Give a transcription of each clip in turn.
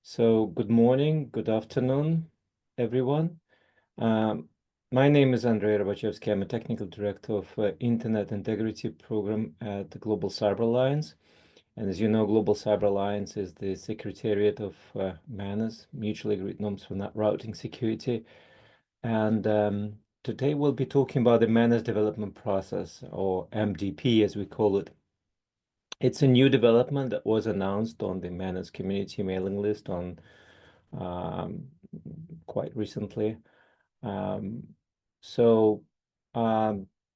So good morning, good afternoon, everyone. Um, my name is Andrei Robachevsky. I'm a technical director of Internet Integrity Program at the Global Cyber Alliance. And as you know, Global Cyber Alliance is the Secretariat of MANRS, Mutually Agreed Norms for Routing Security. And today we'll be talking about the MANRS Development Process, or MDP as we call it. It's a new development that was announced on the MANRS Community mailing list on um, quite recently. Um, so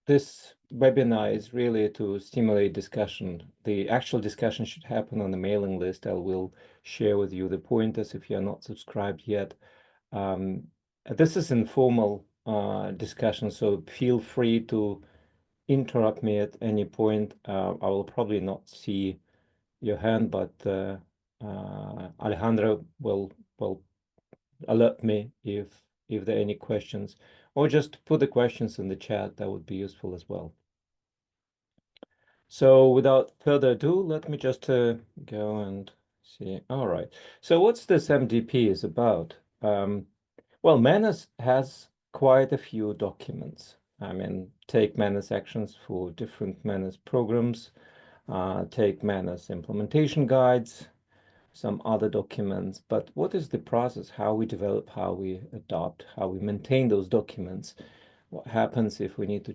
this webinar is really to stimulate discussion. The actual discussion should happen on the mailing list. I will share with you the pointers if you're not subscribed yet. This is informal discussion, so feel free to interrupt me at any point. I will probably not see your hand, but Alejandra will alert me if there are any questions, or just put the questions in the chat. That would be useful as well. So without further ado, let me just go and see. All right. So what's this MDP is about? Well, MANRS has quite a few documents. I mean, take MANRS actions for different MANRS programs, take MANRS implementation guides, some other documents. But what is the process? How we develop, how we adopt, how we maintain those documents? What happens if we need to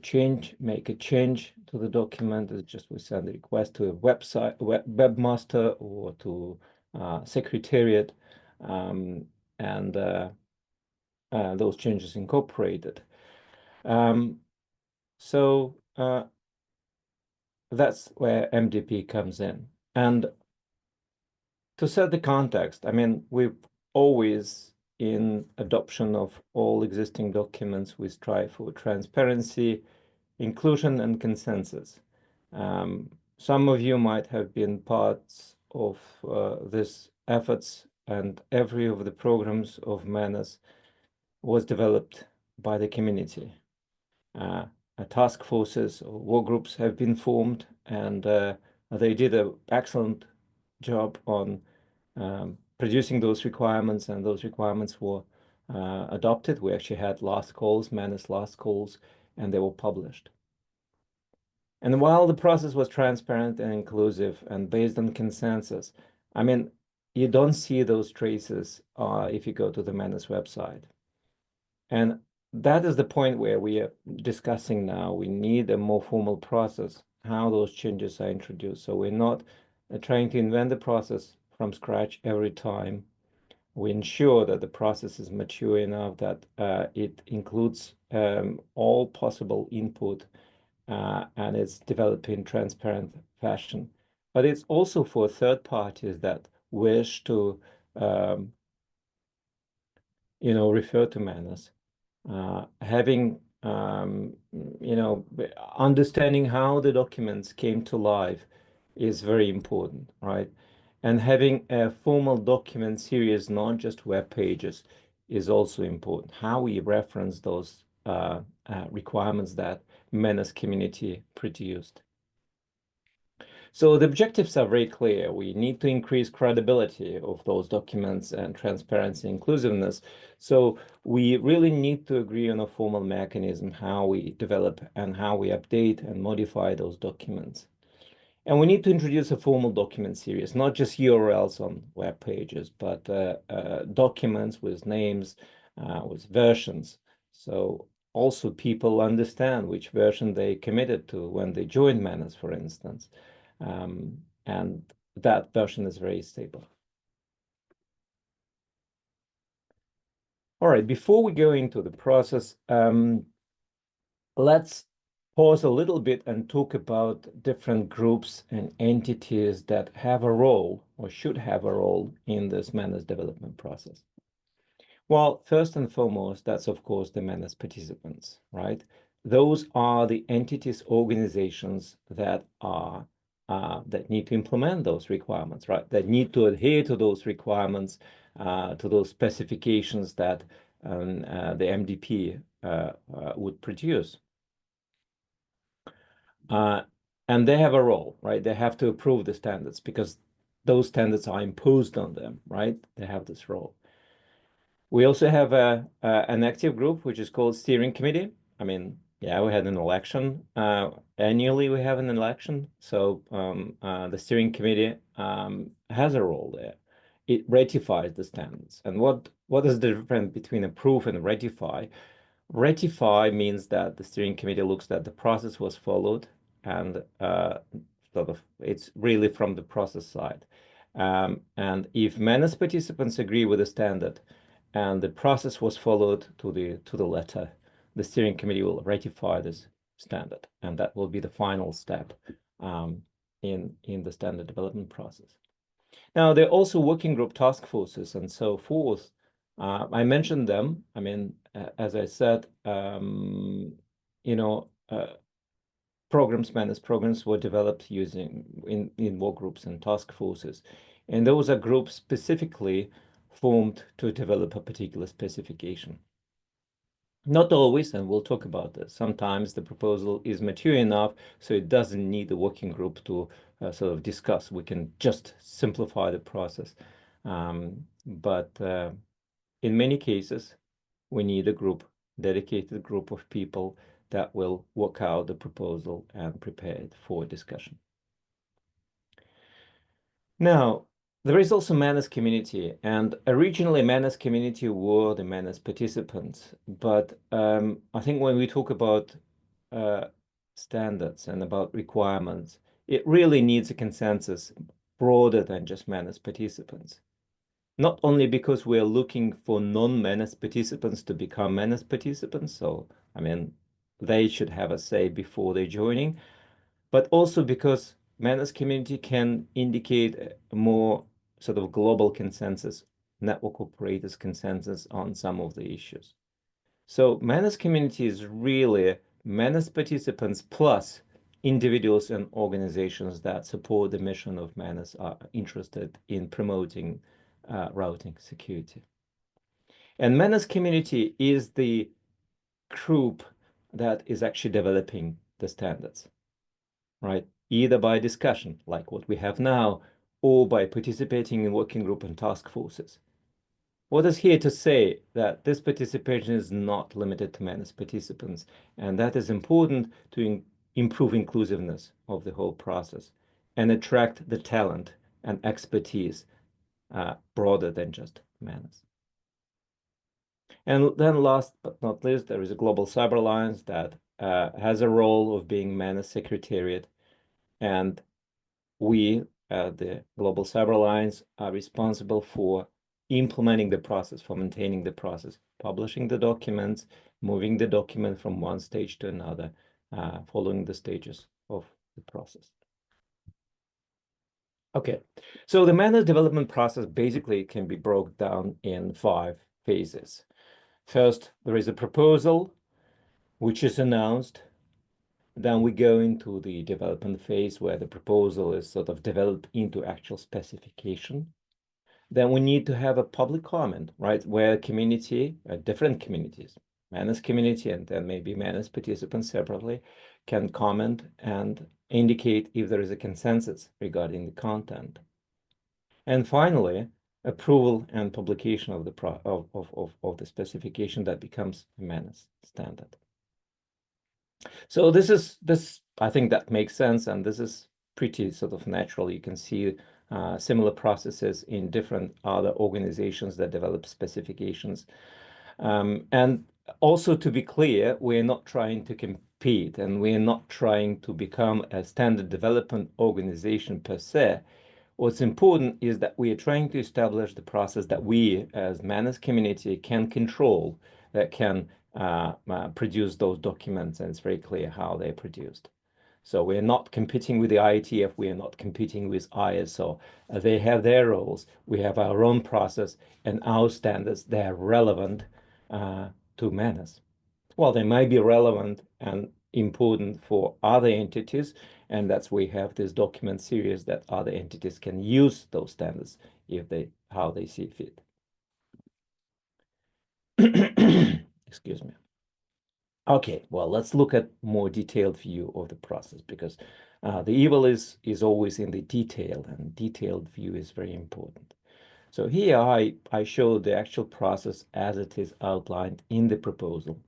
make a change to the document? Is just we send a request to a webmaster or to Secretariat, and those changes incorporated. So that's where MDP comes in. And to set the context, I mean, we've always, in adoption of all existing documents, we strive for transparency, inclusion, and consensus. Some of you might have been parts of these efforts, and every of the programs of MANRS was developed by the community. Task forces or work groups have been formed, and they did an excellent job on producing those requirements, and those requirements were adopted. We actually had last calls, MANRS last calls, and they were published. And while the process was transparent and inclusive and based on consensus, I mean, you don't see those traces if you go to the MANRS website. And that is the point where we are discussing now. We need a more formal process, how those changes are introduced. So we're not trying to invent the process from scratch every time. We ensure that the process is mature enough that it includes all possible input and it's developed in transparent fashion. But it's also for third parties that wish to, refer to MANRS. Having, understanding how the documents came to life is very important, right? And having a formal document series, not just web pages, is also important. How we reference those requirements that MANRS Community produced. So the objectives are very clear. We need to increase credibility of those documents and transparency, inclusiveness. So we really need to agree on a formal mechanism, how we develop and how we update and modify those documents. And we need to introduce a formal document series, not just URLs on web pages, but documents with names, with versions. So also people understand which version they committed to when they joined MANRS, for instance. And that version is very stable. All right, before we go into the process, let's pause a little bit and talk about different groups and entities that have a role or should have a role in this MANRS development process. Well, first and foremost, that's of course the MANRS participants, right? Those are the entities, organizations that are that need to implement those requirements, right? That need to adhere to those requirements, to those specifications that the MDP would produce. And they have a role, right? They have to approve the standards because those standards are imposed on them, right? They have this role. We also have an active group, which is called Steering Committee. I mean, yeah, we had an election. Annually, we have an election. So the Steering Committee has a role there. It ratifies the standards. And what is the difference between approve and ratify? Ratify means that the Steering Committee looks that the process was followed and sort of it's really from the process side. And if MANRS participants agree with the standard, and the process was followed to the letter, the steering committee will ratify this standard, and that will be the final step in the standard development process. Now, there are also working group task forces and so forth. I mentioned them. I mean, as I said, programs, MANRS programs were developed using in work groups and task forces. And those are groups specifically formed to develop a particular specification. Not always, and we'll talk about this. Sometimes the proposal is mature enough, so it doesn't need the working group to sort of discuss. We can just simplify the process. But in many cases, we need a group, dedicated group of people that will work out the proposal and prepare it for discussion. Now, there is also MANRS Community, and originally MANRS Community were the MANRS participants. But I think when we talk about standards and about requirements, it really needs a consensus broader than just MANRS participants. Not only because we're looking for non-MANRS participants to become MANRS participants, so I mean, they should have a say before they're joining, but also because MANRS Community can indicate a more sort of global consensus, network operators consensus on some of the issues. So MANRS Community is really MANRS participants plus individuals and organizations that support the mission of MANRS are interested in promoting routing security. And MANRS Community is the group that is actually developing the standards, right? Either by discussion, like what we have now, or by participating in working group and task forces. What is here to say that this participation is not limited to MANRS participants, and that is important to improve inclusiveness of the whole process and attract the talent and expertise broader than just MANRS. And then last but not least, there is a Global Cyber Alliance that has a role of being MANRS Secretariat. And we, the Global Cyber Alliance, are responsible for implementing the process, for maintaining the process, publishing the documents, moving the document from one stage to another, following the stages of the process. Okay, so the MANRS development process basically can be broken down in 5 phases. First, there is a proposal, which is announced. Then we go into the development phase where the proposal is sort of developed into actual specification. Then we need to have a public comment, right? Where community, different communities, MANRS community and then maybe MANRS participants separately can comment and indicate if there is a consensus regarding the content. And finally, approval and publication of the specification that becomes a MANRS standard. So this I think that makes sense, and this is pretty sort of natural. You can see similar processes in different other organizations that develop specifications. And also to be clear, we're not trying to compete and we're not trying to become a standard development organization per se. What's important is that we are trying to establish the process that we as MANRS community can control, that can produce those documents, and it's very clear how they're produced. So we're not competing with the IETF, we are not competing with ISO. They have their roles, we have our own process, and our standards, they're relevant to MANRS. Well, they might be relevant and important for other entities, and that's why we have this document series that other entities can use those standards if how they see fit. Excuse me. Okay, well, let's look at more detailed view of the process because The evil is always in the detail, and detailed view is very important. So here I show the actual process as it is outlined in the proposal.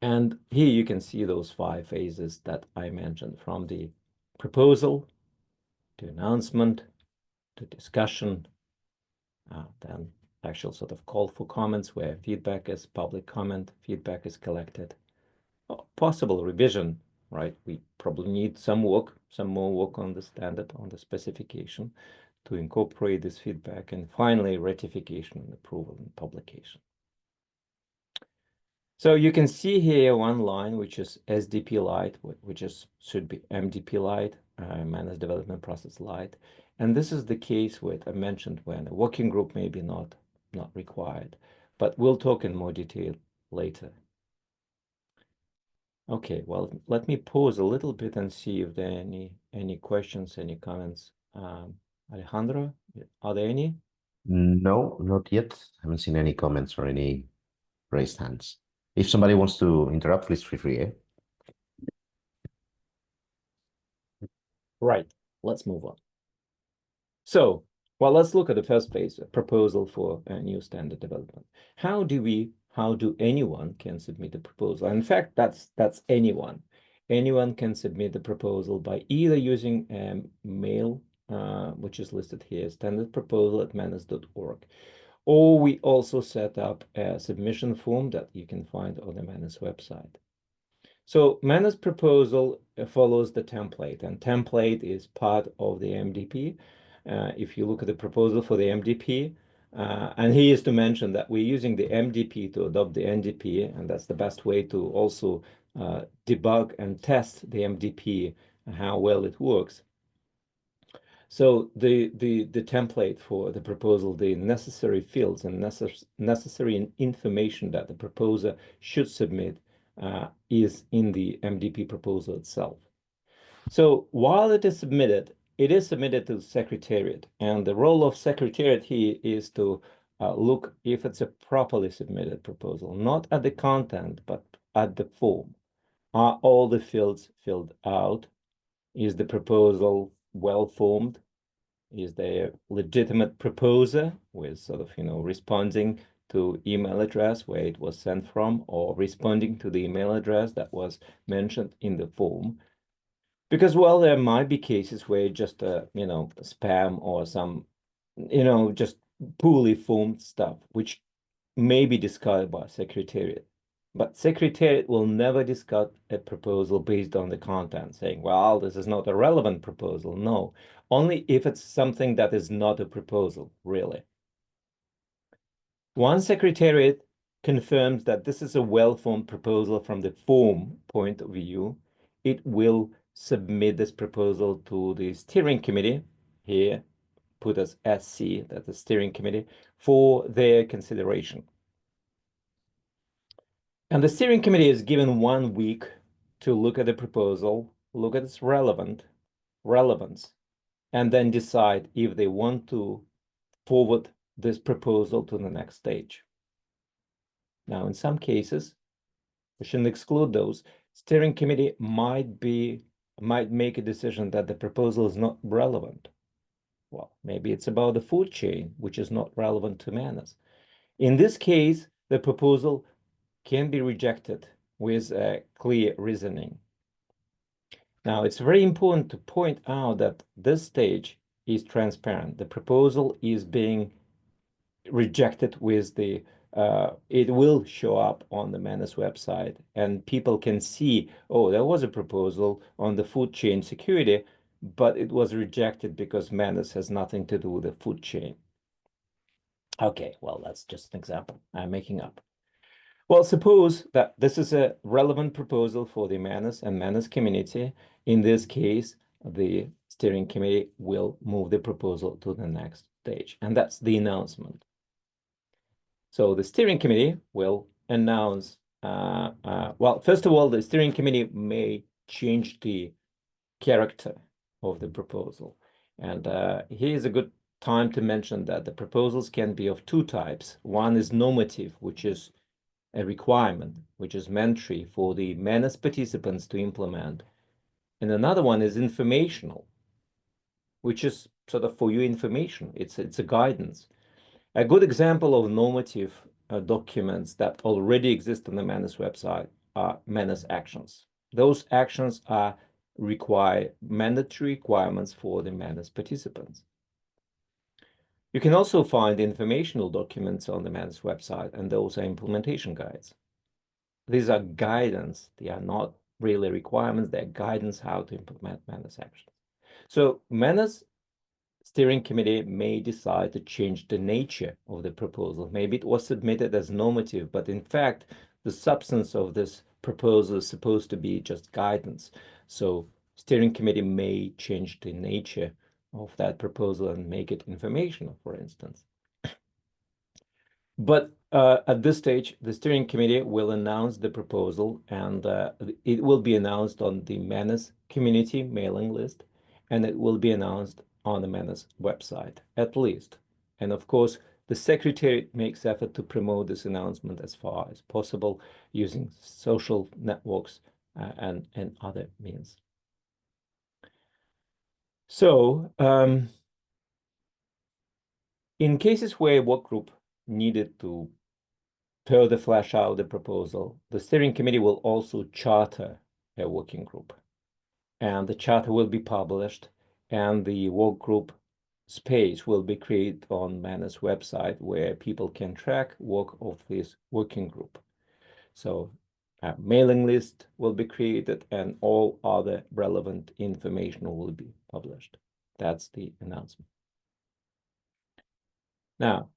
And here you can see those 5 phases that I mentioned, from the proposal to announcement to discussion, then actual sort of call for comments where feedback is public comment, feedback is collected, possible revision, right? We probably need some more work on the standard, on the specification to incorporate this feedback, and finally ratification and approval and publication. So you can see here one line, which is SDP Lite, which should be MDP Lite, MANRS Development Process Lite. And this is the case with, I mentioned, when a working group may be not required, but we'll talk in more detail later. Okay, well, let me pause a little bit and see if there are any questions, any comments. Alejandro, are there any? No, not yet. I haven't seen any comments or any raised hands. If somebody wants to interrupt, please feel free. Right, let's move on. So, well, let's look at the first phase, a proposal for a new standard development. How do anyone can submit a proposal? In fact, that's anyone. Anyone can submit a proposal by either using a mail, which is listed here, standardproposal@manrs.org. Or we also set up a submission form that you can find on the MANRS website. So MANRS proposal follows the template, and template is part of the MDP. If you look at the proposal for the MDP, and here is to mention that we're using the MDP to adopt the NDP, and that's the best way to also debug and test the MDP, how well it works. So the template for the proposal, the necessary fields and necessary information that the proposer should submit is in the MDP proposal itself. So while it is submitted to Secretariat, and the role of Secretariat here is to look if it's a properly submitted proposal, not at the content, but at the form. Are all the fields filled out? Is the proposal well formed? Is there a legitimate proposer with sort of, responding to email address where it was sent from, or responding to the email address that was mentioned in the form? Because, well, there might be cases where just, spam or some, just poorly formed stuff, which may be discarded by Secretariat. But Secretariat will never discard a proposal based on the content, saying, well, this is not a relevant proposal. No, only if it's something that is not a proposal, really. Once Secretariat confirms that this is a well-formed proposal from the form point of view, it will submit this proposal to the steering committee, here put as SC, that's the steering committee, for their consideration. And the steering committee is given 1 week to look at the proposal, look at its relevance, and then decide if they want to forward this proposal to the next stage. Now, in some cases, we shouldn't exclude those. Steering committee might make a decision that the proposal is not relevant. Well, maybe it's about the food chain, which is not relevant to MANRS. In this case, the proposal can be rejected with a clear reasoning. Now, it's very important to point out that this stage is transparent. The proposal is being rejected with the it will show up on the MANRS website, and people can see, oh, there was a proposal on the food chain security, but it was rejected because MANRS has nothing to do with the food chain. Okay, well, that's just an example I'm making up. Well, suppose that this is a relevant proposal for the MANRS and MANRS community. In this case, the steering committee will move the proposal to the next stage, and that's the announcement. So the steering committee will announce, well, first of all, the steering committee may change the character of the proposal. And here's a good time to mention that the proposals can be of 2 types. One is normative, which is a requirement, which is mandatory for the MANRS participants to implement. And another one is informational, which is sort of for your information. It's a guidance. A good example of normative documents that already exist on the MANRS website are MANRS actions. Those actions require mandatory requirements for the MANRS participants. You can also find informational documents on the MANRS website, and those are implementation guides. These are guidance. They are not really requirements. They're guidance how to implement MANRS actions. So MANRS Steering Committee may decide to change the nature of the proposal. Maybe it was submitted as normative, but in fact, the substance of this proposal is supposed to be just guidance. So Steering Committee may change the nature of that proposal and make it informational, for instance. But at this stage, the Steering Committee will announce the proposal, and it will be announced on the MANRS Community mailing list, and it will be announced on the MANRS website, at least. And of course, the Secretariat makes effort to promote this announcement as far as possible using social networks and other means. So, in cases where a work group needed to further flesh out the proposal, the Steering Committee will also charter a working group. And the charter will be published, and the work group space will be created on MANRS website where people can track work of this working group. So a mailing list will be created and all other relevant information will be published. That's the announcement. Now,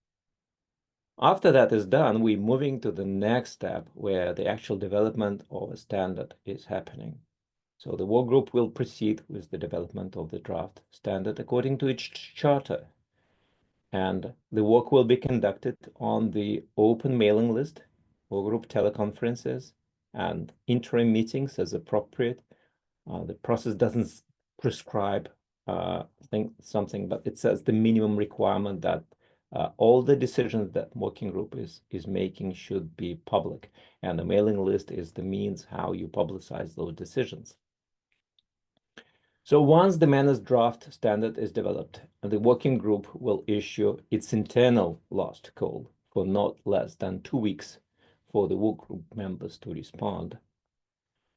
after that is done, we're moving to the next step where the actual development of a standard is happening. So the work group will proceed with the development of the draft standard according to its charter. And the work will be conducted on the open mailing list, work group teleconferences, and interim meetings as appropriate. The process doesn't prescribe something, but it says the minimum requirement that all the decisions that working group is making should be public, and the mailing list is the means how you publicize those decisions. So once the MANRS draft standard is developed, the working group will issue its internal last call for not less than 2 weeks for the work group members to respond.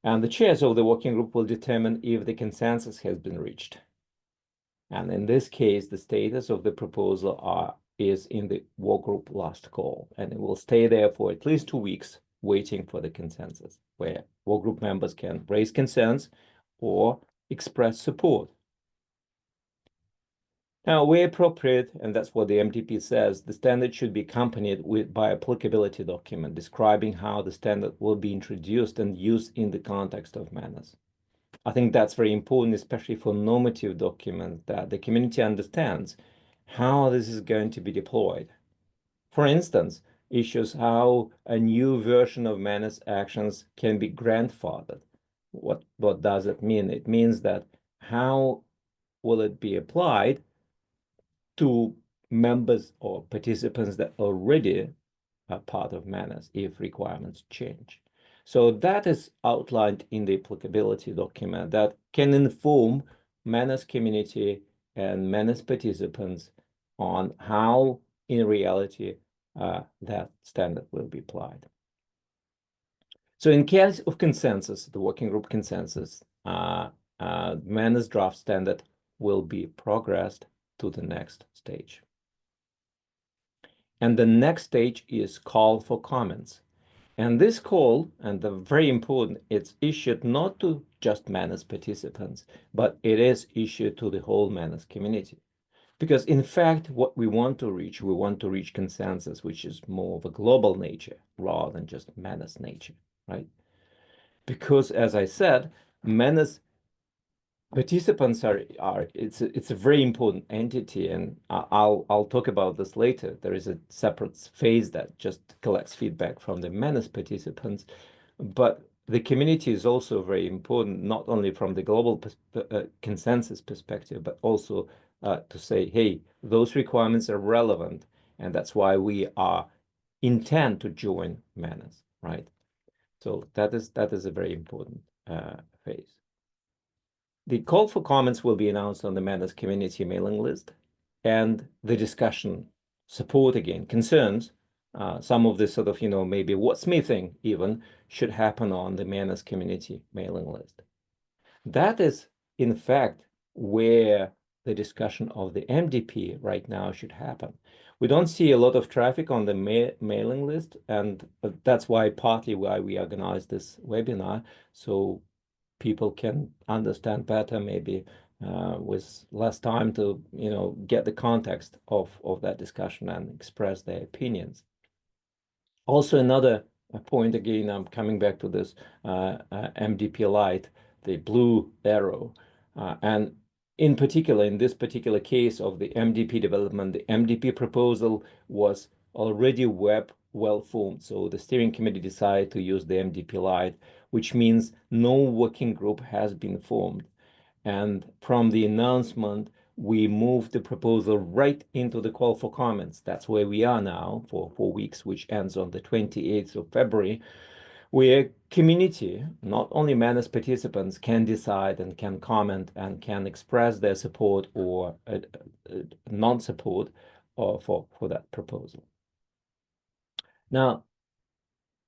And the chairs of the working group will determine if the consensus has been reached. And in this case, the status of the proposal is in the work group last call, and it will stay there for at least 2 weeks, waiting for the consensus, where work group members can raise concerns or express support. Now, where appropriate, and that's what the MTP says, the standard should be accompanied by applicability document describing how the standard will be introduced and used in the context of MANRS. I think that's very important, especially for normative documents, that the community understands how this is going to be deployed. For instance, issues how a new version of MANRS actions can be grandfathered. What does it mean? It means that how will it be applied to members or participants that already are part of MANRS if requirements change. So that is outlined in the applicability document that can inform MANRS community and MANRS participants on how, in reality, that standard will be applied. So in case of consensus, the working group consensus, MANRS draft standard will be progressed to the next stage. And the next stage is call for comments. And this call, and the very important, it's issued not to just MANRS participants, but it is issued to the whole MANRS community. Because in fact, what we want to reach consensus, which is more of a global nature rather than just MANRS nature, right? Because as I said, MANRS participants it's a very important entity, and I'll talk about this later. There is a separate phase that just collects feedback from the MANRS participants, but the community is also very important, not only from the global consensus perspective, but also to say, hey, those requirements are relevant, and that's why we intend to join MANRS, right? So that is a very important phase. The call for comments will be announced on the MANRS Community mailing list, and the discussion, support again, concerns, some of this sort of, maybe wordsmithing even should happen on the MANRS Community mailing list. That is, in fact, where the discussion of the MDP right now should happen. We don't see a lot of traffic on the mailing list, and that's partly why we organized this webinar, so people can understand better, maybe with less time to, get the context of that discussion and express their opinions. Also, another point, again, I'm coming back to this MDP light, the blue arrow, and in particular, in this particular case of the MDP development, the MDP proposal was already well formed. So the steering committee decided to use the MDP light, which means no working group has been formed. And from the announcement, we moved the proposal right into the call for comments. That's where we are now for 4 weeks, which ends on the 28th of February, where community, not only MANRS participants, can decide and can comment and can express their support or non-support for that proposal. Now,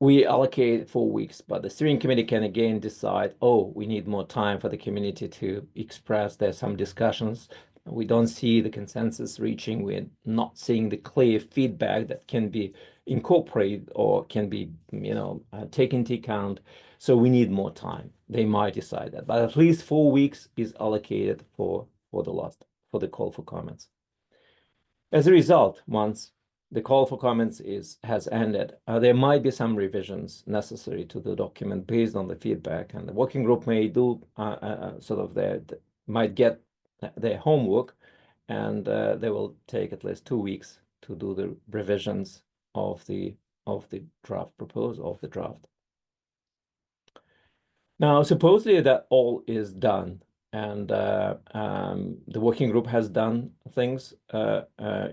we allocate 4 weeks, but the steering committee can again decide, oh, we need more time for the community to express. There's some discussions. We don't see the consensus reaching. We're not seeing the clear feedback that can be incorporated or can be, taken into account. So we need more time. They might decide that, but at least 4 weeks is allocated for the call for comments. As a result, once the call for comments has ended, there might be some revisions necessary to the document based on the feedback, and the working group may do might get their homework, and they will take at least 2 weeks to do the revisions of the draft proposal of the draft. Now, supposedly that all is done, and the working group has done things,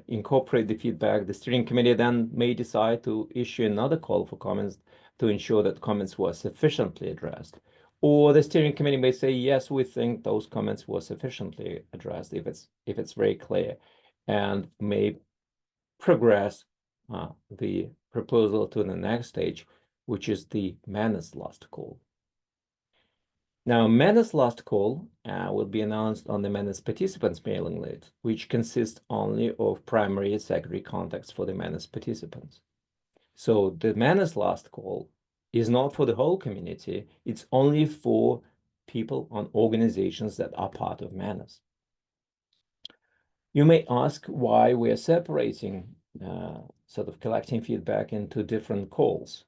incorporate the feedback. The steering committee then may decide to issue another call for comments to ensure that comments were sufficiently addressed. Or the steering committee may say, yes, we think those comments were sufficiently addressed if it's very clear, and may progress the proposal to the next stage, which is the MANRS last call. Now, MANRS last call will be announced on the MANRS participants mailing list, which consists only of primary and secondary contacts for the MANRS participants. So the MANRS last call is not for the whole community. It's only for people on organizations that are part of MANRS. You may ask why we're separating collecting feedback into different calls.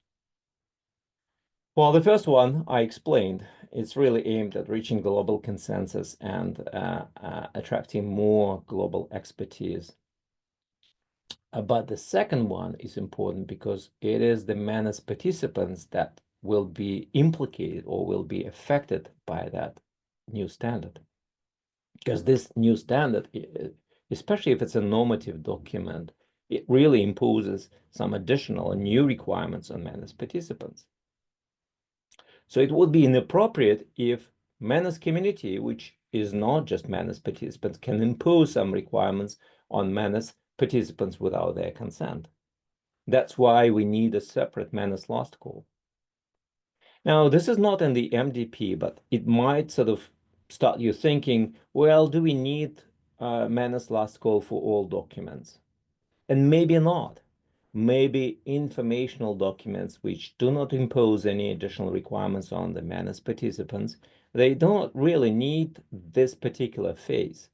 Well, the first one I explained, it's really aimed at reaching global consensus and attracting more global expertise. But the second one is important because it is the MANRS participants that will be implicated or will be affected by that new standard. Because this new standard, especially if it's a normative document, it really imposes some additional and new requirements on MANRS participants. So it would be inappropriate if MANRS community, which is not just MANRS participants, can impose some requirements on MANRS participants without their consent. That's why we need a separate MANRS last call. Now, this is not in the MDP, but it might sort of start you thinking, well, do we need MANRS last call for all documents? And maybe not. Maybe informational documents which do not impose any additional requirements on the MANRS participants, they don't really need this particular phase.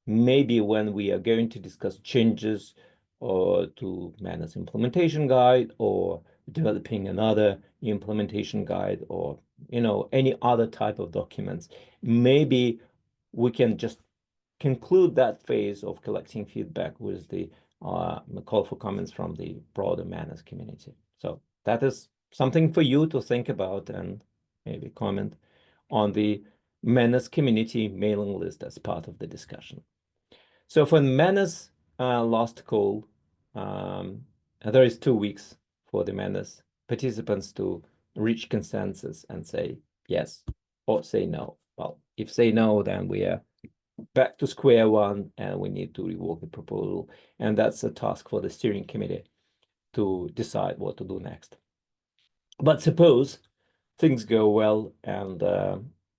Maybe when we are going to discuss changes to MANRS implementation guide, or developing another implementation guide, or any other type of documents, maybe we can just conclude that phase of collecting feedback with the call for comments from the broader MANRS community. So that is something for you to think about and maybe comment on the MANRS community mailing list as part of the discussion. So for MANRS last call, there is 2 weeks for the MANRS participants to reach consensus and say yes or say no. Well, If say no, then we are back to square one and we need to rework the proposal. And that's a task for the steering committee to decide what to do next. But suppose things go well and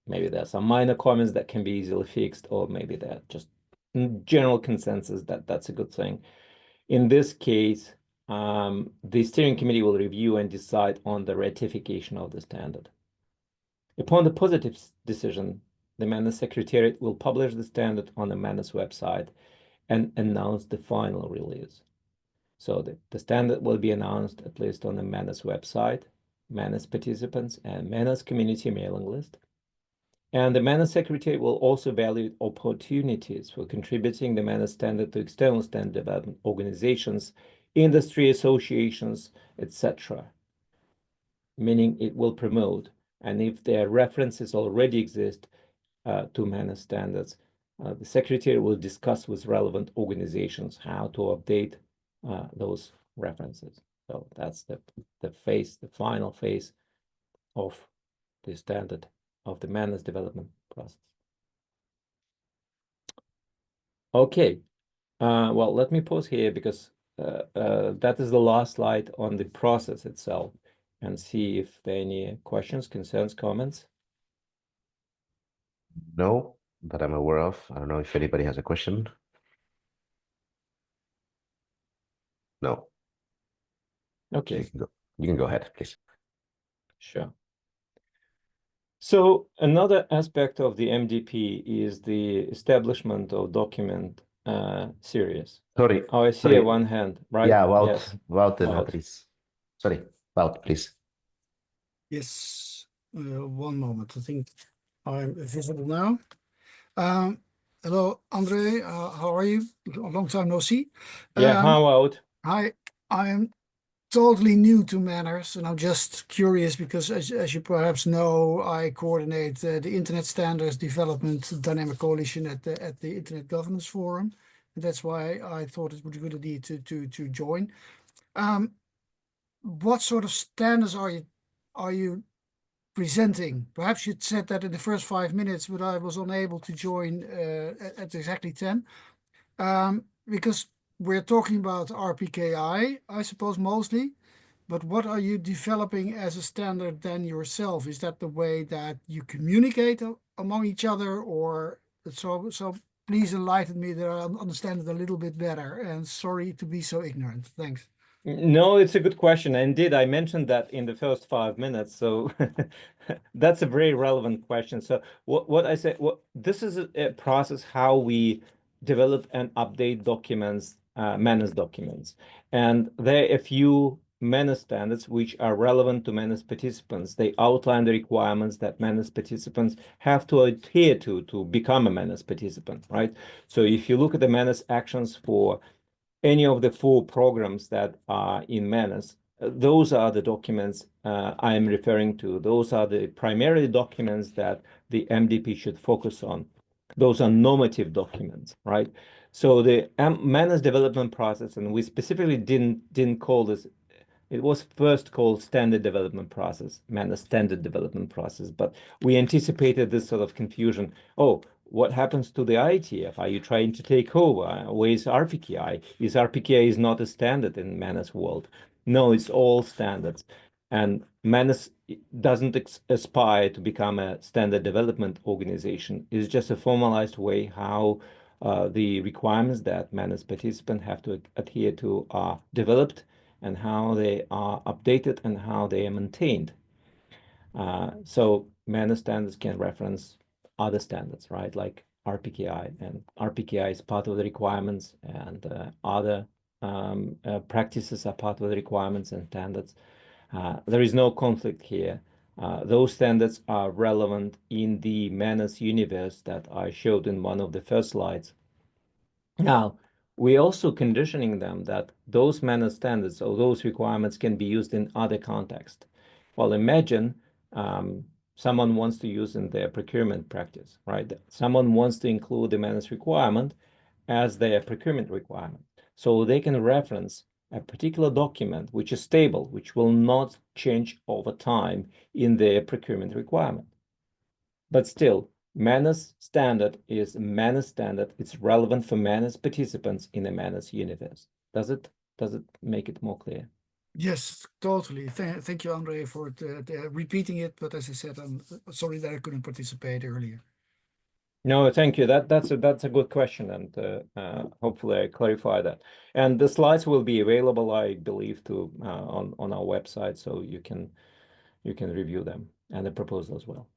maybe there are some minor comments that can be easily fixed, or maybe they're just general consensus that that's a good thing. In this case, the steering committee will review and decide on the ratification of the standard. Upon the positive decision, the MANRS Secretariat will publish the standard on the MANRS website and announce the final release. So the standard will be announced at least on the MANRS website, MANRS participants, and MANRS community mailing list. And the MANRS Secretariat will also evaluate opportunities for contributing the MANRS standard to external standard development organizations, industry associations, etc. Meaning it will promote, and if their references already exist to MANRS standards, the Secretariat will discuss with relevant organizations how to update those references. So that's the final phase of the standard of the MANRS development process. Okay, well, let me pause here because that is the last slide on the process itself, and see if there are any questions, concerns, comments. No, that I'm aware of. I don't know if anybody has a question. No. Okay. You can go ahead, please. Sure. So another aspect of the MDP is the establishment of document series. Sorry. Oh, I see one hand, right? Yeah, Yes. Wout and Patrice. Sorry, Wout, please. Yes, one moment. I think I'm visible now. Hello, Andre. How are you? A long time no see. Yeah, how Wout? Hi, I am totally new to MANRS, and I'm just curious because, as you perhaps know, I coordinate the Internet Standards Development Dynamic Coalition at the Internet Governance Forum, and that's why I thought it would be a good idea to join. What sort of standards are you presenting? Perhaps you said that in the first 5 minutes, but I was unable to join at exactly 10, because we're talking about RPKI, I suppose, mostly. But what are you developing as a standard then yourself? Is that the way that you communicate among each other, or so? Please enlighten me that I understand it a little bit better. And sorry to be so ignorant. Thanks. No, it's a good question. Indeed, I mentioned that in the first 5 minutes. So that's a very relevant question. So what I said, this is a process how we develop and update documents, MANRS documents. And there are a few MANRS standards which are relevant to MANRS participants. They outline the requirements that MANRS participants have to adhere to become a MANRS participant, right? So if you look at the MANRS actions for any of the 4 programs that are in MANRS, those are the documents I am referring to. Those are the primary documents that the MDP should focus on. Those are normative documents, right? So the MANRS development process, and we specifically didn't call this, it was first called standard development process, MANRS standard development process, but we anticipated this sort of confusion. Oh, what happens to the IETF? Are you trying to take over? Where is RPKI? RPKI is not a standard in MANRS world. No, it's all standards. And MANRS doesn't aspire to become a standard development organization. It's just a formalized way how the requirements that MANRS participants have to adhere to are developed, and how they are updated, and how they are maintained. So MANRS standards can reference other standards, right? Like RPKI, and RPKI is part of the requirements, and other practices are part of the requirements and standards. There is no conflict here. Those standards are relevant in the MANRS universe that I showed in one of the first slides. Now, we're also conditioning them that those MANRS standards or those requirements can be used in other contexts. Well, imagine someone wants to use in their procurement practice, right? Someone wants to include the MANRS requirement as their procurement requirement. So they can reference a particular document which is stable, which will not change over time in their procurement requirement. But still, MANRS standard is MANRS standard. It's relevant for MANRS participants in the MANRS universe. Does it make it more clear? Yes, totally. Thank you, Andre, for repeating it. But as I said, I'm sorry that I couldn't participate earlier. No, thank you. That's a good question, and hopefully I clarify that. And the slides will be available, I believe, to on our website, so you can review them and the proposal as well.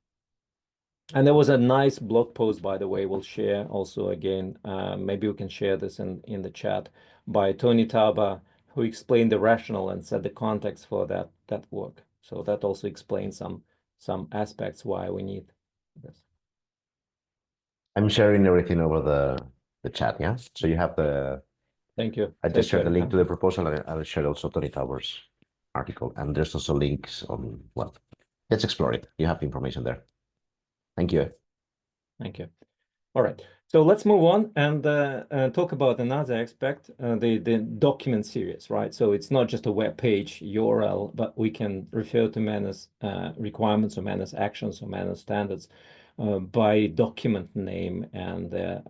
And there was a nice blog post, by the way, we'll share also again. Maybe we can share this in the chat by Tony Taba, who explained the rationale and set the context for that work. So that also explains some aspects why we need this. I'm sharing everything over the chat, yeah? So you have the... Thank you. I just shared the link to the Huh? proposal, and I'll share also Tony Tabor's article. And there's also links on, well, let's explore it. You have information there. Thank you. Thank you. All right. So let's move on and talk about another aspect, the document series, right? So it's not just a web page URL, but we can refer to MANRS requirements or MANRS actions or MANRS standards by document name, and there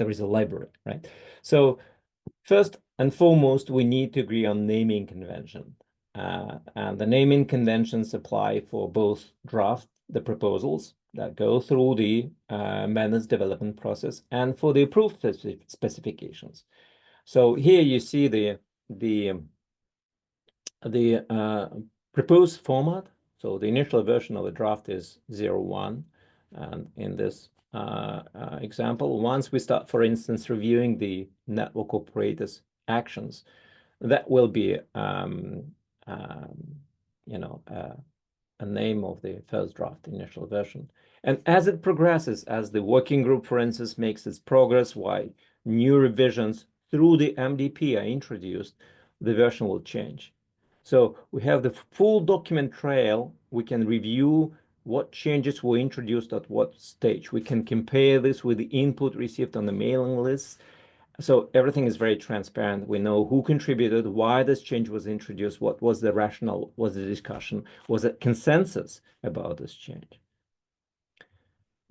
is a library, right? So first and foremost, we need to agree on naming convention. And the naming conventions apply for both the proposals that go through the MANRS development process and for the approved specifications. So here you see the proposed format. So the initial version of the draft is 01. And in this example, once we start, for instance, reviewing the network operators actions, that will be a name of the first draft initial version. And as it progresses, as the working group, for instance, makes its progress, why new revisions through the MDP are introduced, the version will change. So we have the full document trail. We can review what changes were introduced at what stage. We can compare this with the input received on the mailing list. So everything is very transparent. We know who contributed, why this change was introduced, what was the rationale, was the discussion, was it consensus about this change.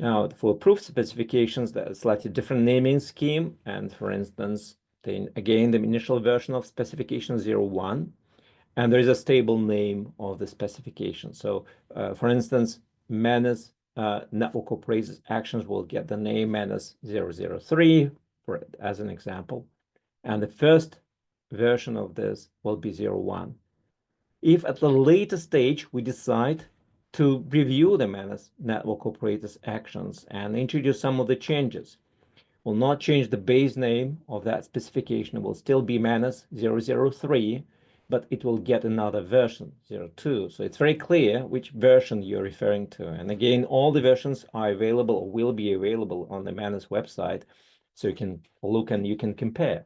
Now, for approved specifications, there's a slightly different naming scheme. And for instance, again, the initial version of specification 01, and there is a stable name of the specification. So for instance, MANRS network operators actions will get the name MANRS 003 as an example. And the first version of this will be 01. If at the later stage we decide to review the MANRS network operators actions and introduce some of the changes, will not change the base name of that specification. It will still be MANRS 003, but it will get another version, 02. So it's very clear which version you're referring to. And again, all the versions are available or will be available on the MANRS website. So you can look and you can compare.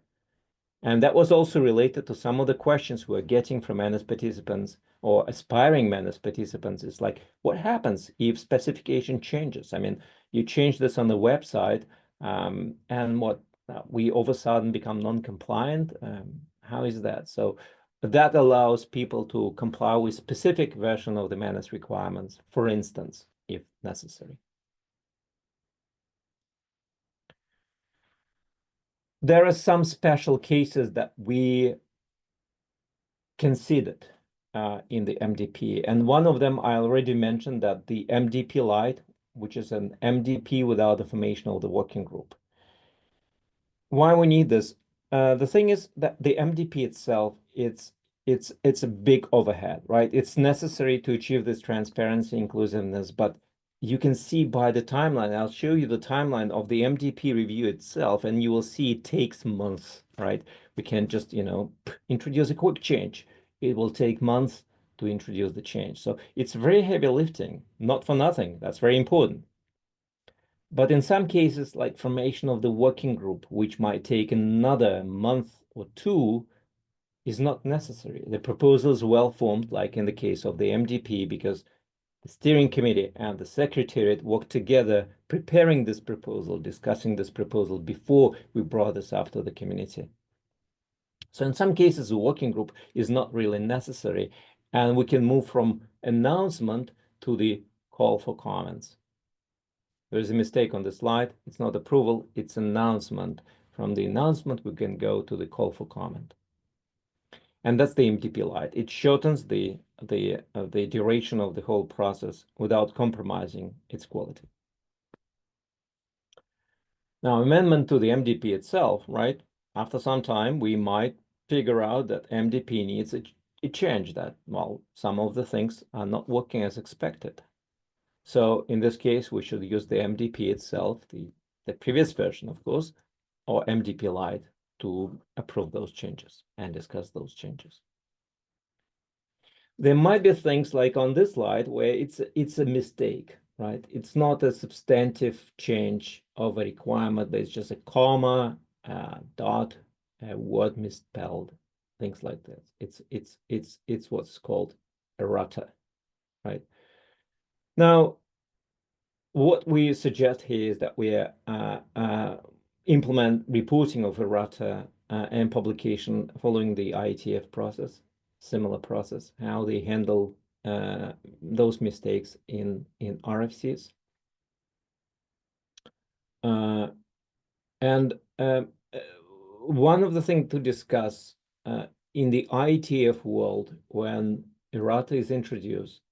And that was also related to some of the questions we're getting from MANRS participants or aspiring MANRS participants. It's like, what happens if specification changes? I mean, you change this on the website, and what we all of a sudden become non-compliant. How is that? So that allows people to comply with specific version of the MANRS requirements, for instance, if necessary. There are some special cases that we considered in the MDP. And one of them, I already mentioned, that the MDP Lite, which is an MDP without the formation of the working group. Why we need this? The thing is that the MDP itself, it's a big overhead, right? It's necessary to achieve this transparency, inclusiveness, but you can see by the timeline, I'll show you the timeline of the MDP review itself, and you will see it takes months, right? We can't just, introduce a quick change. It will take months to introduce the change. So it's very heavy lifting, not for nothing. That's very important. But in some cases, like formation of the working group, which might take another month or two, is not necessary. The proposal is well formed, like in the case of the MDP, because the steering committee and the secretariat worked together preparing this proposal, discussing this proposal before we brought this up to the community. So in some cases, the working group is not really necessary, and we can move from announcement to the call for comments. There's a mistake on the slide. It's not approval, it's announcement. From the announcement, we can go to the call for comment. And that's the MDP light. It shortens the duration of the whole process without compromising its quality. Now, amendment to the MDP itself, right? After some time, we might figure out that MDP needs a change, that, well, some of the things are not working as expected. So in this case, we should use the MDP itself, the previous version, of course, or MDP Lite to approve those changes and discuss those changes. There might be things like on this slide where it's a mistake, right? It's not a substantive change of a requirement, but it's just a comma, dot, a word misspelled, things like that. It's what's called errata, right? Now, what we suggest here is that we implement reporting of errata and publication following the IETF process, similar process, how they handle those mistakes in RFCs. And one of the things to discuss in the IETF world, when errata is introduced,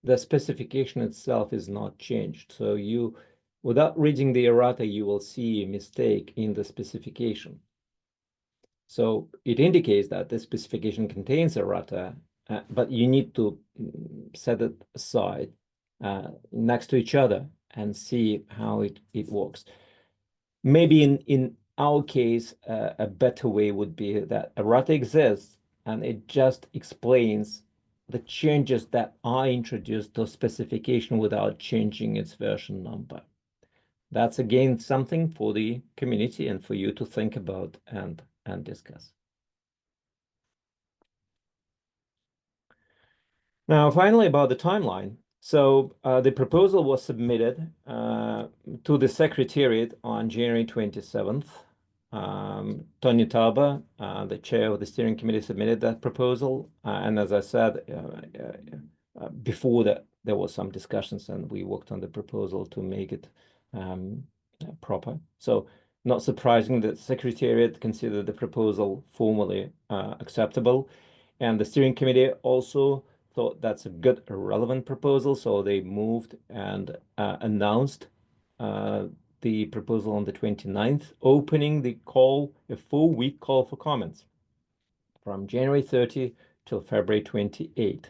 the specification itself is not changed. So you, without reading the errata, you will see a mistake in the specification. So it indicates that the specification contains errata, but you need to set it aside next to each other and see how it works. Maybe in our case, a better way would be that errata exists and it just explains the changes that are introduced to specification without changing its version number. That's again something for the community and for you to think about and discuss. Now, finally, about the timeline. So the proposal was submitted to the Secretariat on January 27th. Tony Tauber, the chair of the steering committee, submitted that proposal. And as I said, before that, there was some discussions and we worked on the proposal to make it proper. So not surprising that the Secretariat considered the proposal formally acceptable. And the steering committee also thought that's a good, relevant proposal. So they moved and announced the proposal on the 29th, opening the call, a full-week call for comments from January 30 till February 28.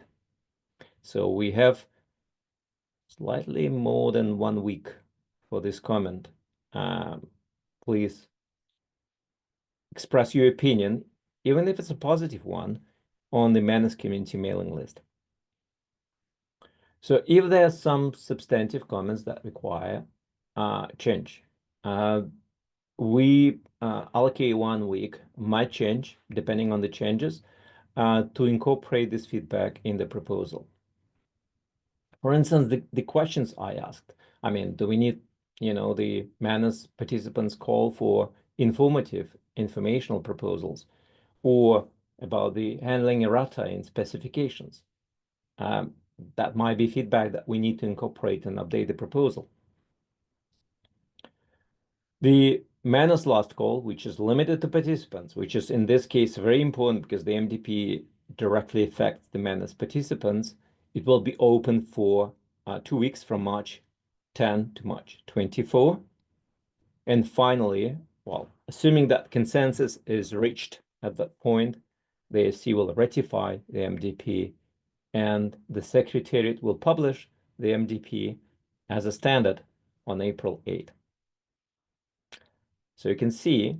So we have slightly more than 1 week for this comment. Please express your opinion, even if it's a positive one, on the MANRS Community mailing list. So if there are some substantive comments that require change, we allocate 1 week, might change depending on the changes, to incorporate this feedback in the proposal. For instance, the questions I asked, I mean, do we need, the MANRS participants call for informational proposals, or about the handling errata in specifications? That might be feedback that we need to incorporate and update the proposal. The MANRS last call, which is limited to participants, which is in this case very important because the MDP directly affects the MANRS participants, it will be open for 2 weeks from March 10 to March 24. And finally, well, assuming that consensus is reached at that point, the ASC will ratify the MDP and the Secretariat will publish the MDP as a standard on April 8. So you can see,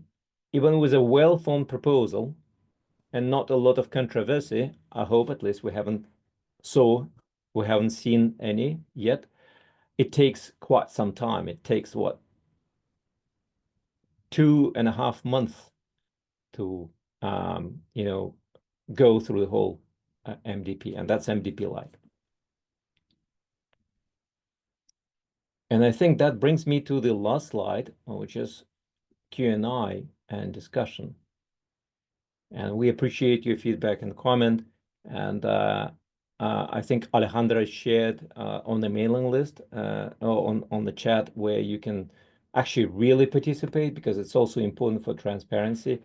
even with a well-formed proposal and not a lot of controversy, I hope at least we haven't seen any yet, it takes quite some time. It takes, what, 2.5 months to, go through the whole MDP, and that's MDP Lite. And I think that brings me to the last slide, which is Q&A and discussion. And we appreciate your feedback and comment. And I think Alejandra shared on the mailing list or on the chat where you can actually really participate, because it's also important for transparency.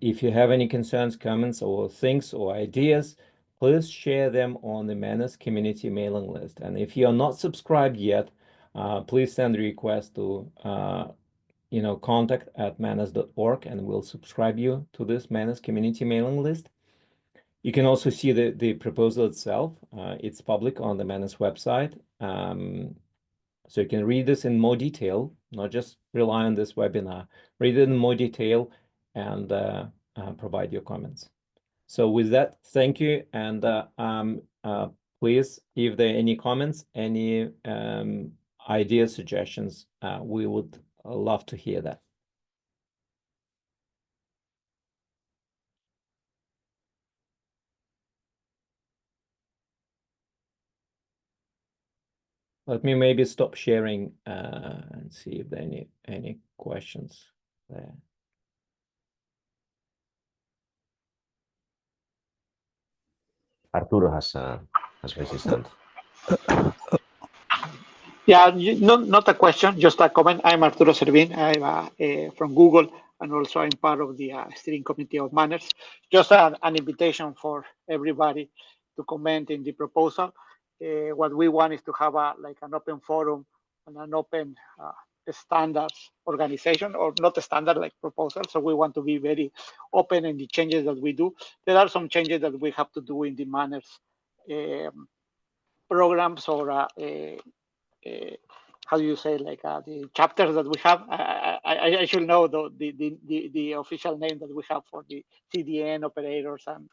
If you have any concerns, comments, or things or ideas, please share them on the MANRS Community mailing list. And if you are not subscribed yet, please send a request to contact@manrs.org, and we'll subscribe you to this MANRS Community mailing list. You can also see the proposal itself. It's public on the MANRS website. So you can read this in more detail, not just rely on this webinar. Read it in more detail and provide your comments. So with that, thank you. And please, if there are any comments, any ideas, suggestions, we would love to hear that. Let me maybe stop sharing and see if there are any questions there. Arturo has raised his hand. Yeah, not a question, just a comment. I'm Arturo Servín. I'm from Google, and also I'm part of the steering committee of MANRS. Just an invitation for everybody to comment in the proposal. What we want is to have an open forum and an open standards organization, or not a standard like proposal. So we want to be very open in the changes that we do. There are some changes that we have to do in the MANRS programs, or how do you say, the chapters that we have. I should know the official name that we have for the CDN operators and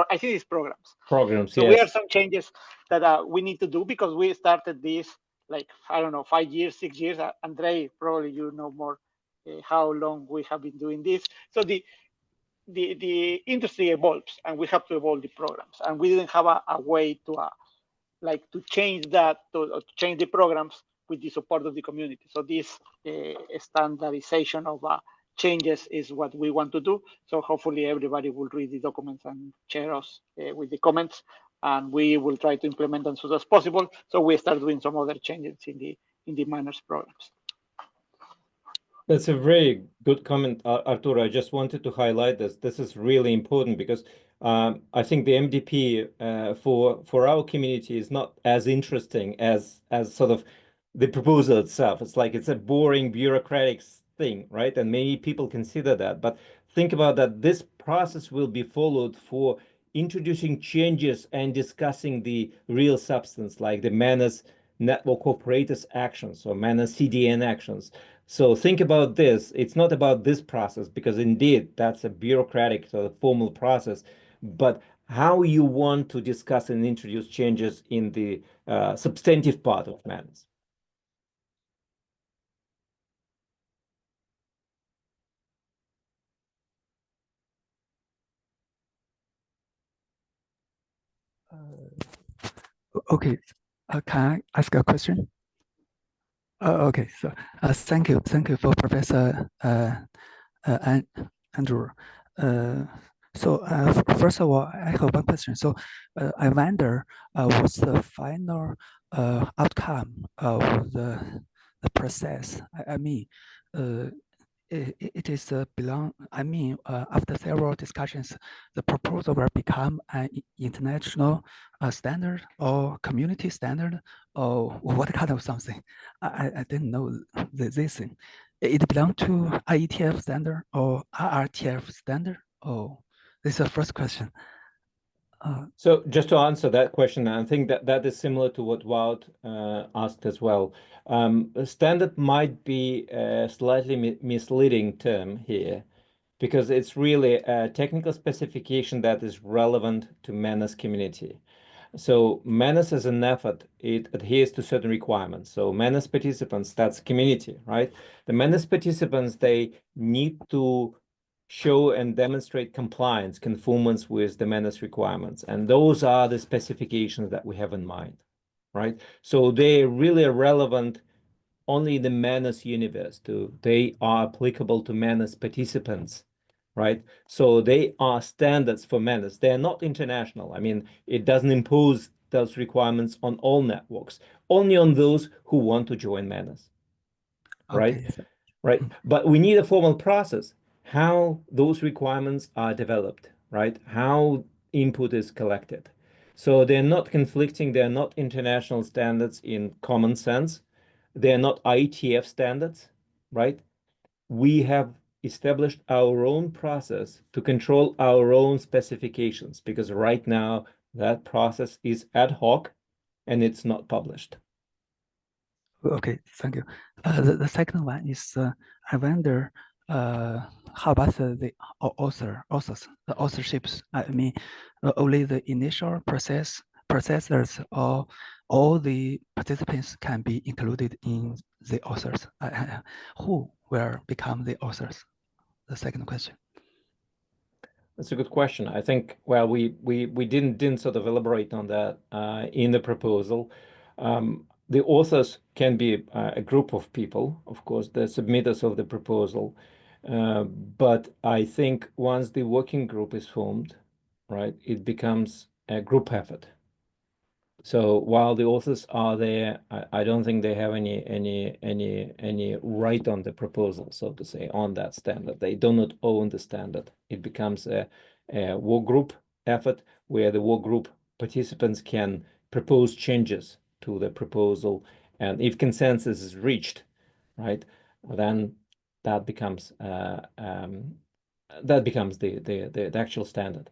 I think it's programs. Programs, so yes. We have some changes that we need to do, because we started this, I don't know, 5 years, 6 years. Andrei, probably you know more how long we have been doing this. So the industry evolves, and we have to evolve the programs, and we didn't have a way to change that, to change the programs with the support of the community. So this standardization of changes is what we want to do. So hopefully everybody will read the documents and share us with the comments, and we will try to implement them as soon as possible. So we start doing some other changes in the MANRS programs. That's a very good comment, Arturo. I just wanted to highlight this. This is really important, because I think the MDP for our community is not as interesting as sort of the proposal itself. It's a boring bureaucratic thing, right? And many people consider that. But think about that. This process will be followed for introducing changes and discussing the real substance, like the MANRS network operators actions or MANRS CDN actions. So think about this. It's not about this process, because indeed that's a bureaucratic sort of formal process, but how you want to discuss and introduce changes in the substantive part of MANRS. Okay, can I ask a question? Okay, so thank you for Professor Andrew. So first of all, I have one question. So I wonder what's the final outcome of the process? I mean, it is after several discussions, the proposal will become an international standard or community standard, or what kind of something? I didn't know this thing. It belongs to IETF standard or RRTF standard? Oh, this is the first question. So just to answer that question, I think that is similar to what Wout asked as well. A standard might be a slightly misleading term here, because it's really a technical specification that is relevant to MANRS community. So MANRS as an effort, it adheres to certain requirements. So MANRS participants, that's community, right? The MANRS participants, they need to show and demonstrate compliance, conformance with the MANRS requirements. And those are the specifications that we have in mind, right? So they're really relevant only in the MANRS universe. They are applicable to MANRS participants right? So they are standards for MANRS. They're not international. I mean, it doesn't impose those requirements on all networks, only on those who want to join MANRS, right? Okay. Right. But we need a formal process, how those requirements are developed, right? How input is collected. So they're not conflicting, they're not international standards in common sense. They're not IETF standards, right? We have established our own process to control our own specifications because right now that process is ad hoc and it's not published. Okay, thank you. The second one is I wonder how about the authors, the authorships? I mean, only the initial processors or all the participants can be included in the authors. Who will become the authors? The second question. That's a good question. I think, well, we didn't sort of elaborate on that in the proposal. The authors can be a group of people, of course, the submitters of the proposal. But I think once the working group is formed, right, it becomes a group effort. So while the authors are there, I don't think they have any right on the proposal, so to say, on that standard. They do not own the standard. It becomes a work group effort where the work group participants can propose changes to the proposal, and if consensus is reached, right, then that becomes the actual standard.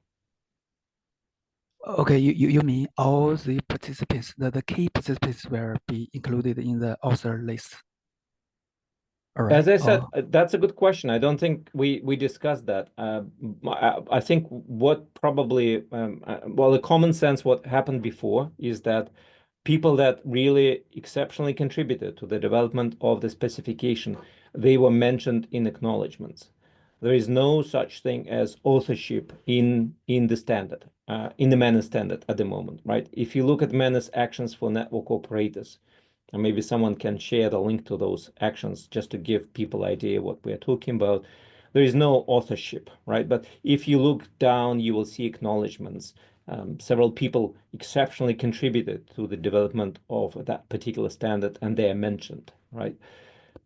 Okay, you mean all the participants, the key participants will be included in the author list? All right. As I said, that's a good question. I don't think we discussed that. I think what probably, well, the common sense what happened before is that people that really exceptionally contributed to the development of the specification, they were mentioned in acknowledgements. There is no such thing as authorship in the standard, in the MANRS standard at the moment, right? If you look at MANRS actions for network operators, and maybe someone can share the link to those actions just to give people idea what we're talking about. There is no authorship, right? But if you look down, you will see acknowledgements. Several people exceptionally contributed to the development of that particular standard, and they are mentioned, right?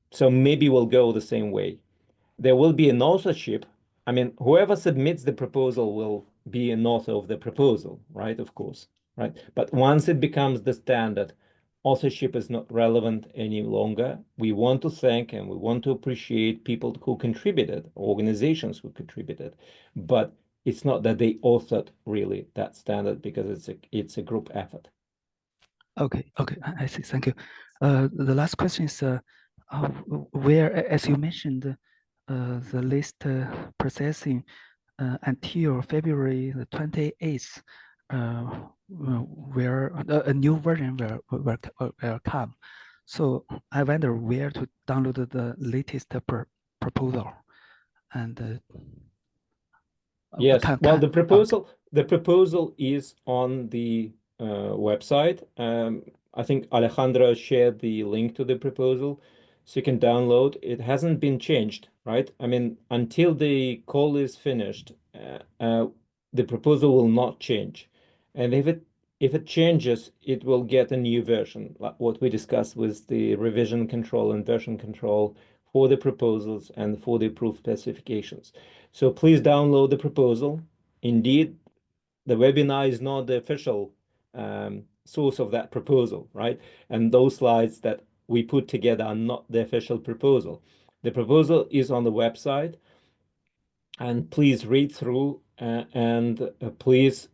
So maybe we'll go the same way. There will be an authorship. I mean, whoever submits the proposal will be an author of the proposal, right? Of course, right? But once it becomes the standard, authorship is not relevant any longer. We want to thank and we want to appreciate people who contributed, organizations who contributed, but it's not that they authored really that standard because it's a group effort. Okay, I see. Thank you. The last question is, where, as you mentioned, the list processing until February the 28th, where a new version will come. So I wonder where to download the latest proposal, and Yes, well, the proposal is on the website. I think Alejandro shared the link to the proposal, so you can download. It hasn't been changed, right? I mean, until the call is finished, the proposal will not change. And if it changes, it will get a new version, like what we discussed with the revision control and version control for the proposals and for the approved specifications. So please download the proposal. Indeed, the webinar is not the official source of that proposal, right? And those slides that we put together are not the official proposal. The proposal is on the website, and please read through and please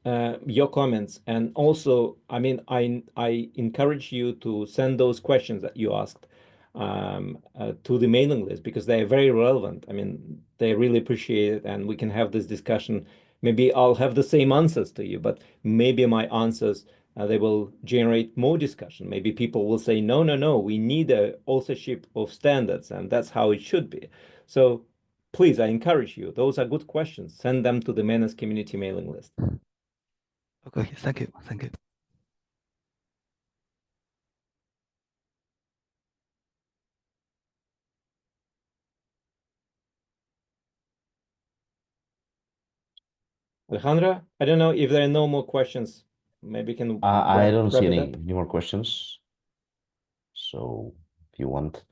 your comments. And also, I mean, I encourage you to send those questions that you asked to the mailing list because they are very relevant. I mean, they really appreciate it, and we can have this discussion. Maybe I'll have the same answers to you, but maybe my answers they will generate more discussion. Maybe people will say, no, we need a authorship of standards, and that's how it should be. So please, I encourage you. Those are good questions. Send them to the MANRS community mailing list. Okay, thank you. Alejandra, I don't know if there are no more questions. Maybe you can I don't see wrap it any up. more questions. So if you want,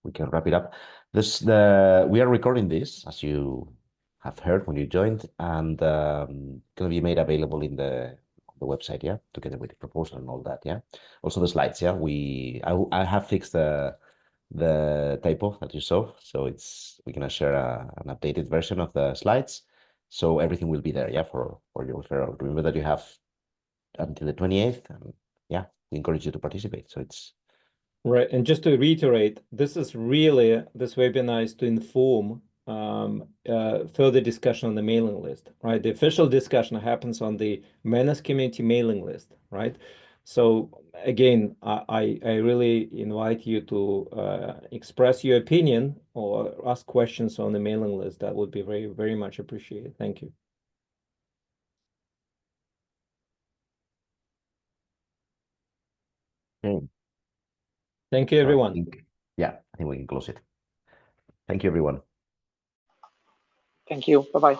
we can wrap it up. We are recording this, as you have heard when you joined, and gonna be made available in the website, yeah, together with the proposal and all that, yeah. Also the slides, yeah. I have fixed the typo that you saw, so we're gonna share an updated version of the slides, so everything will be there, yeah, for your referral. Remember that you have until the 28th, and yeah, we encourage you to participate. So it's Right, and just to reiterate, this webinar is to inform further discussion on the mailing list, right? The official discussion happens on the MANRS Community mailing list, right? So again, I really invite you to express your opinion or ask questions on the mailing list. That would be very, very much appreciated. Thank you. okay. Thank you, So everyone. I think we can close it. Thank you, everyone. Thank you. Bye-bye.